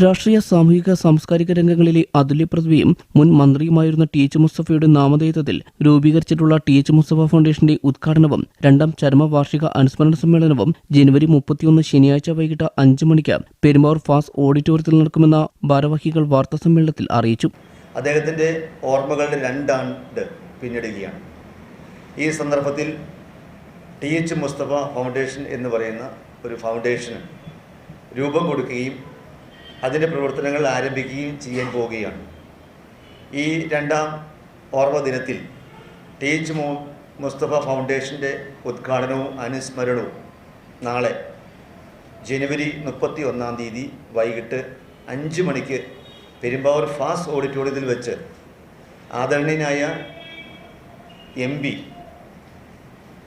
രാഷ്ട്രീയ, സാമൂഹിക, സാംസ്കാരിക രംഗങ്ങളിലെ അതുല്യപ്രതിഭയും മുൻ മന്ത്രിയുമായിരുന്ന ടി എച്ച് മുസ്തഫയുടെ നാമധേയത്തിൽ രൂപീകരിച്ചിട്ടുള്ള ടി എച്ച് മുസ്തഫ ഫൗണ്ടേഷന്റെ ഉദ്ഘാടനവും രണ്ടാം ചരമവാർഷിക അനുസ്മരണ സമ്മേളനവും ജനുവരി 31 ശനിയാഴ്ച വൈകിട്ട് 5 മണിക്ക് പെരുമ്പാവൂർ ഫാസ് ഓഡിറ്റോറിയത്തിൽ നടക്കുമെന്ന ഭാരവാഹികൾ വാർത്താസമ്മേളനത്തിൽ അറിയിച്ചു. അദ്ദേഹത്തിന്റെ ഓർമ്മകളുടെ 2 ആണ്ട് പിന്നിടുകയാണ്. ഈ സന്ദർഭത്തിൽ ടി എച്ച് മുസ്തഫ ഫൗണ്ടേഷൻ എന്ന് പറയുന്ന ഒരു ഫൗണ്ടേഷന് രൂപം കൊടുക്കുകയും അതിൻ്റെ പ്രവർത്തനങ്ങൾ ആരംഭിക്കുകയും ചെയ്യാൻ പോവുകയാണ്. ഈ 2ാം ഓർമ്മ ദിനത്തിൽ ടി എച്ച് മുസ്തഫ ഫൗണ്ടേഷൻ്റെ ഉദ്ഘാടനവും അനുസ്മരണവും നാളെ ജനുവരി 31 തീയതി വൈകിട്ട് 5 മണിക്ക് പെരുമ്പാവൂർ ഫാസ് ഓഡിറ്റോറിയത്തിൽ വെച്ച് ആദരണീയനായ MP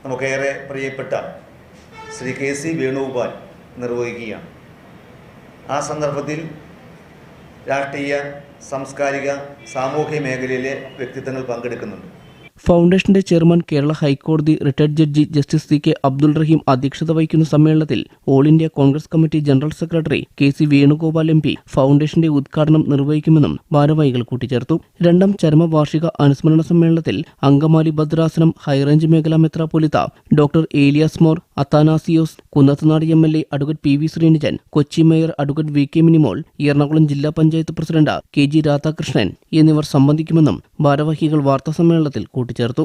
നമുക്കേറെ പ്രിയപ്പെട്ട ശ്രീ KC വേണുഗോപാൽ നിർവഹിക്കുകയാണ്. ആ സന്ദർഭത്തിൽ രാഷ്ട്രീയ, സാംസ്കാരിക, സാമൂഹ്യ മേഖലയിലെ വ്യക്തിത്വങ്ങൾ പങ്കെടുക്കുന്നുണ്ട്. ഫൗണ്ടേഷന്റെ ചെയർമാൻ കേരള ഹൈക്കോടതി retired judge justice CK Abdul Rahim അധ്യക്ഷത വഹിക്കുന്ന സമ്മേളനത്തിൽ all India Congress committee general secretary KC Venugopal MP ഫൗണ്ടേഷന്റെ ഉദ്ഘാടനം നിർവഹിക്കുമെന്നും ഭാരവാഹികൾ കൂട്ടിച്ചേർത്തു. 2ാം ചരമവാർഷിക അനുസ്മരണ സമ്മേളനത്തിൽ അങ്കമാലി ഭദ്രാസനം ഹൈറേഞ്ച് മേഖലാ മെത്രാപ്പൊലീത്ത doctor Elias Mor Athanasios, Kunnathunad MLA advocate PV Srinijin, Kochi mayor advocate VK Minimol, Ernakulam ജില്ലാ പഞ്ചായത്ത് പ്രസിഡന്റ് KG രാധാകൃഷ്ണൻ എന്നിവർ സംബന്ധിക്കുമെന്നും ഭാരവാഹികൾ വാർത്താസമ്മേളനത്തിൽ കൂട്ടിച്ചേർത്തു.